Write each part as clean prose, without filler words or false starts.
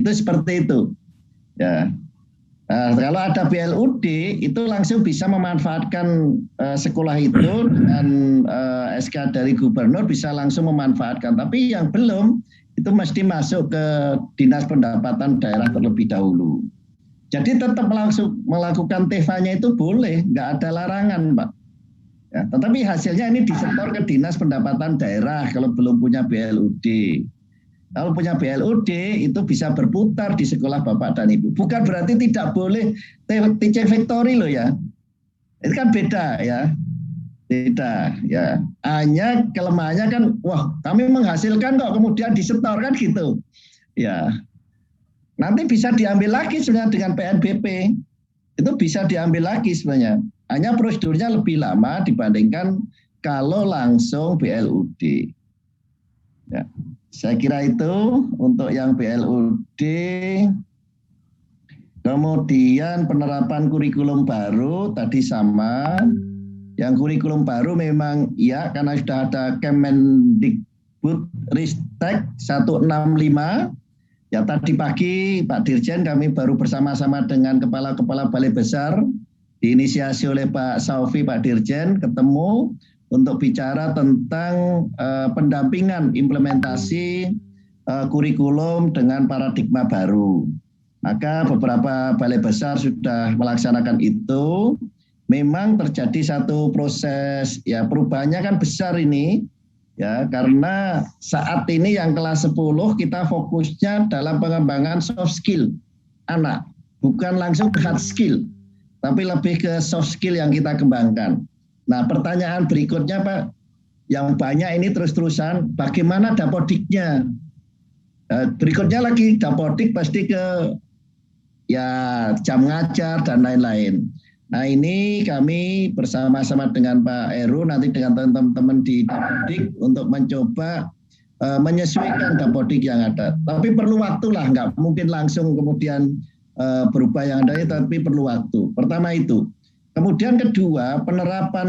Itu seperti itu. Ya. Nah, kalau ada BLUD itu langsung bisa memanfaatkan sekolah itu dengan SK dari gubernur bisa langsung memanfaatkan. Tapi yang belum itu mesti masuk ke Dinas Pendapatan Daerah terlebih dahulu. Jadi tetap langsung melakukan TEFA-nya itu boleh, nggak ada larangan, Pak. Ya, tetapi hasilnya ini disetor ke Dinas Pendapatan Daerah kalau belum punya BLUD. Kalau punya BLUD itu bisa berputar di sekolah Bapak dan Ibu. Bukan berarti tidak boleh teaching factory loh ya. Itu kan beda ya. Beda ya. Hanya kelemahannya kan, wah kami menghasilkan kok kemudian disetor kan gitu. Ya. Nanti bisa diambil lagi sebenarnya dengan PNBP. Itu bisa diambil lagi sebenarnya. Hanya prosedurnya lebih lama dibandingkan kalau langsung BLUD. Ya. Saya kira itu untuk yang BLUD. Kemudian penerapan kurikulum baru tadi sama. Yang kurikulum baru memang ya karena sudah ada Kemendikbud Ristek 165. Ya tadi pagi Pak Dirjen kami baru bersama-sama dengan kepala-kepala balai besar diinisiasi oleh Pak Saufi Pak Dirjen ketemu untuk bicara tentang pendampingan implementasi kurikulum dengan paradigma baru. Maka beberapa balai besar sudah melaksanakan itu. Memang terjadi satu proses ya perubahannya kan besar ini ya karena saat ini yang kelas 10 kita fokusnya dalam pengembangan soft skill anak, bukan langsung hard skill, tapi lebih ke soft skill yang kita kembangkan. Nah, pertanyaan berikutnya Pak, yang banyak ini terus-terusan, bagaimana dapodiknya? Berikutnya lagi dapodik pasti ke ya jam ngajar dan lain-lain. Nah ini kami bersama-sama dengan Pak Heru nanti dengan teman-teman di dapodik untuk mencoba menyesuaikan dapodik yang ada. Tapi perlu waktu lah, nggak mungkin langsung kemudian berubah yang ada, tapi perlu waktu. Pertama itu. Kemudian kedua, penerapan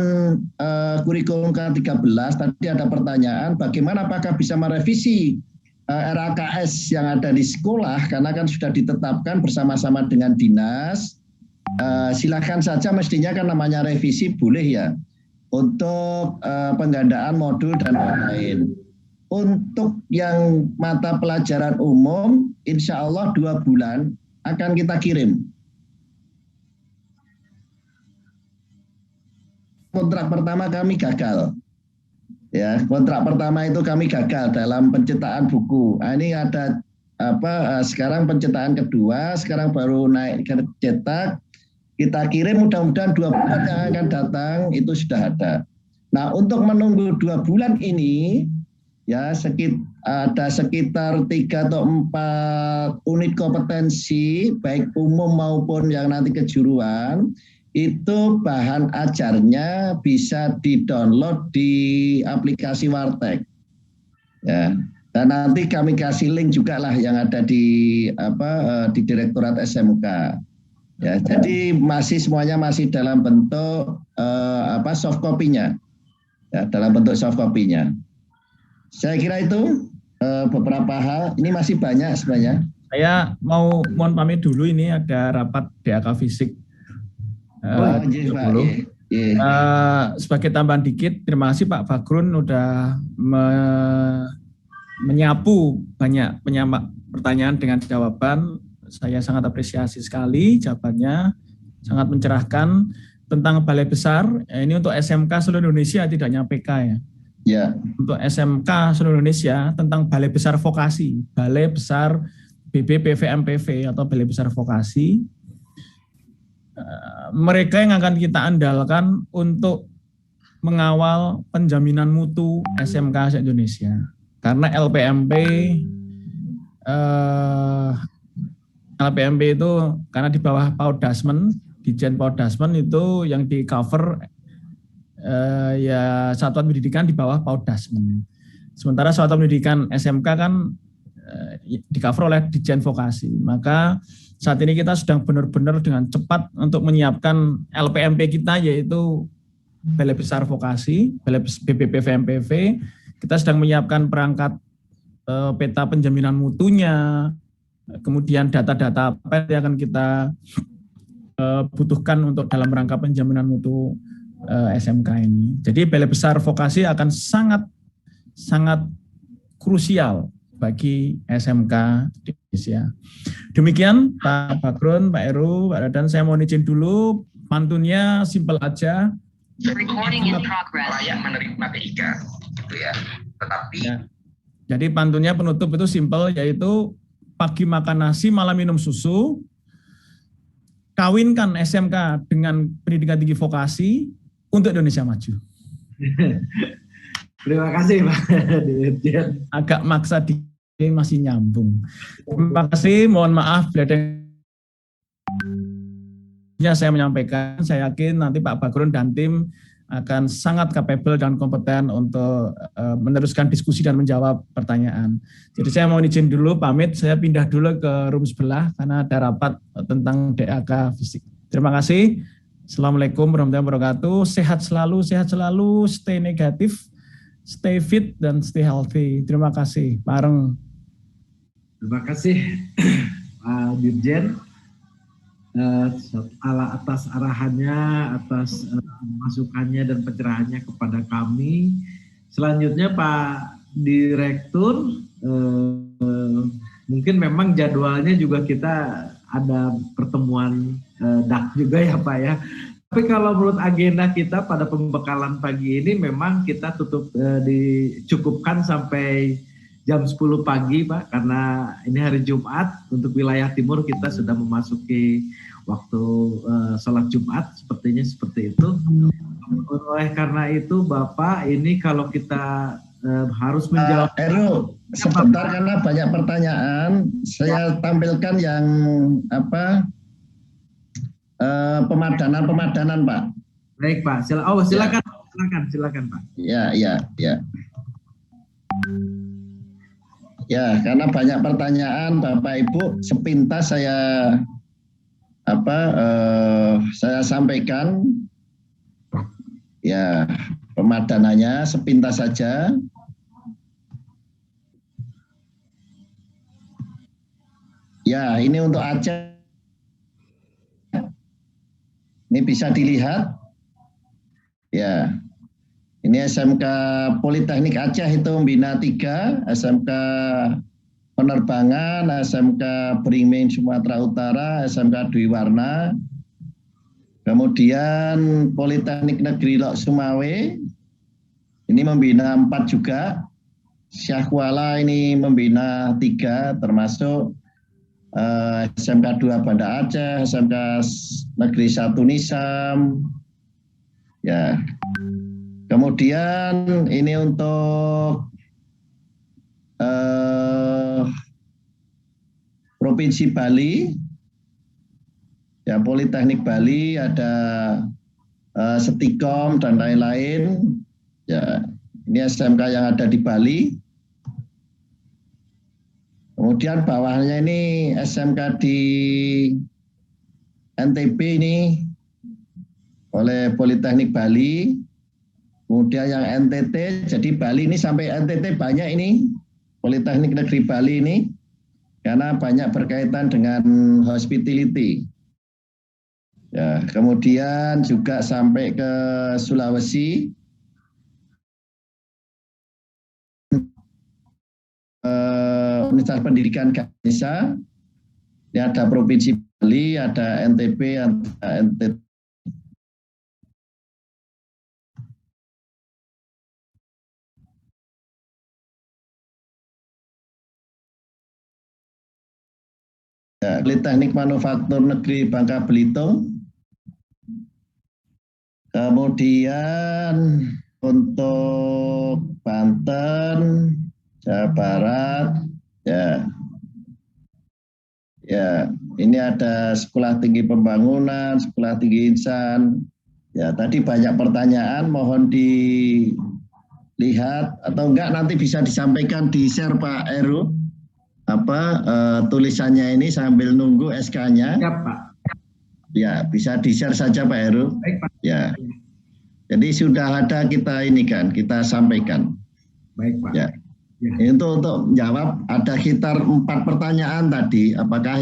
kurikulum ke-13, tadi ada pertanyaan bagaimana apakah bisa merevisi RAKS yang ada di sekolah, karena kan sudah ditetapkan bersama-sama dengan dinas. Silakan saja mestinya kan namanya revisi boleh ya, untuk penggandaan modul dan lain-lain. Untuk yang mata pelajaran umum, insya Allah 2 bulan akan kita kirim. Kontrak pertama kami gagal. Ya, kontrak pertama itu kami gagal dalam pencetakan buku. Nah, ini ada sekarang pencetakan kedua, sekarang baru naik ke cetak. Kita kirim mudah-mudahan 2 bulan yang akan datang itu sudah ada. Nah, untuk menunggu 2 bulan ini ya ada sekitar 3 atau 4 unit kompetensi baik umum maupun yang nanti kejuruan. Itu bahan ajarnya bisa di-download di aplikasi Wartek. Ya. Dan nanti kami kasih link juga lah yang ada di Direktorat SMK. Ya, jadi semuanya masih dalam bentuk soft copy-nya. Ya, dalam bentuk soft copy-nya. Saya kira itu beberapa hal, ini masih banyak sebenarnya. Saya mohon pamit dulu, ini ada rapat DAK fisik. Sebagai tambahan dikit, terima kasih Pak Fagrun udah menyapu banyak pertanyaan dengan jawaban. Saya sangat apresiasi sekali jawabannya, sangat mencerahkan tentang balai besar. Ini untuk SMK seluruh Indonesia, tidak hanya PK ya. Ya. Untuk SMK seluruh Indonesia tentang balai besar vokasi, balai besar BBPVMPV atau balai besar vokasi. Mereka yang akan kita andalkan untuk mengawal penjaminan mutu SMK se-Indonesia. Karena LPMP itu karena di bawah Paudasmen, Dijen Paudasmen itu yang di cover ya satuan pendidikan di bawah Paudasmen. Sementara satuan pendidikan SMK kan di cover oleh Dijen Vokasi. Maka saat ini kita sedang benar-benar dengan cepat untuk menyiapkan LPMP kita, yaitu Balai Besar Vokasi, Balai BBPVMPV. Kita sedang menyiapkan perangkat peta penjaminan mutunya, kemudian data-data apa yang akan kita butuhkan untuk dalam rangka penjaminan mutu SMK ini. Jadi Balai Besar Vokasi akan sangat krusial bagi SMK di Indonesia. Demikian Pak Bagrun, Pak Heru, Pak Dadan, saya mau izin dulu, pantunnya simpel aja. Recording in progress. Layak menerima P3, gitu ya. Tetapi ya. Jadi pantunnya penutup itu simpel, yaitu pagi makan nasi, malam minum susu. Kawinkan SMK dengan pendidikan tinggi vokasi untuk Indonesia maju. Terima kasih Pak Dirjen. Agak maksa masih nyambung. Terima kasih, mohon maaf bila saya menyampaikan, saya yakin nanti Pak Bagrun dan tim akan sangat capable dan kompeten untuk meneruskan diskusi dan menjawab pertanyaan. Jadi saya mau izin dulu pamit, saya pindah dulu ke room sebelah karena ada rapat tentang DAK fisik. Terima kasih. Assalamualaikum warahmatullahi wabarakatuh. Sehat selalu, stay negatif, stay fit, dan stay healthy. Terima kasih. Bareng. Terima kasih Pak Dirjen. Atas arahannya, atas masukannya dan pencerahannya kepada kami. Selanjutnya Pak Direktur, mungkin memang jadwalnya juga kita ada pertemuan DAK juga ya Pak ya. Tapi kalau menurut agenda kita pada pembekalan pagi ini memang kita dicukupkan sampai jam 10 pagi Pak, karena ini hari Jumat, untuk wilayah timur kita sudah memasuki waktu sholat Jumat, sepertinya seperti itu. Oleh karena itu Bapak, ini kalau kita harus menjawab. Heru, sebentar karena banyak pertanyaan, saya tampilkan yang pemadanan Pak. Baik Pak, silakan Pak. Ya. Ya, karena banyak pertanyaan Bapak Ibu, sepintas saya sampaikan ya pemadanannya sepintas saja. Ya, ini untuk Aceh. Ini bisa dilihat. Ya. Ini SMK Politeknik Aceh itu membina 3, SMK Penerbangan, SMK Beringming Sumatera Utara, SMK Dwi Warna, kemudian Politeknik Negeri Lok Sumawe, ini membina 4 juga, Syahkuala ini membina 3, termasuk SMK 2 Banda Aceh, SMK Negeri 1 Nisam, ya. Kemudian ini untuk Provinsi Bali, ya Politeknik Bali ada Setikom dan lain-lain. Ya, ini SMK yang ada di Bali. Kemudian bawahnya ini SMK di NTB ini oleh Politeknik Bali. Kemudian yang NTT, jadi Bali ini sampai NTT banyak ini, Politeknik Negeri Bali ini, karena banyak berkaitan dengan hospitality. Ya, kemudian juga sampai ke Sulawesi, Universitas Pendidikan Ganesha, ini ada Provinsi Bali, ada NTB, ada NTT. Ya, Politeknik Manufaktur Negeri Bangka Belitung. Kemudian untuk Banten, Jawa Barat, ya ini ada Sekolah Tinggi Pembangunan, Sekolah Tinggi Insan. Ya tadi banyak pertanyaan, mohon dilihat atau enggak nanti bisa disampaikan di share Pak Heru. Tulisannya ini sambil nunggu SK-nya. Ya Pak. Ya bisa di-share saja Pak Heru. Baik Pak. Ya. Jadi sudah ada kita ini kan, kita sampaikan. Baik Pak. Ya. Itu untuk menjawab ada sekitar 4 pertanyaan tadi, apakah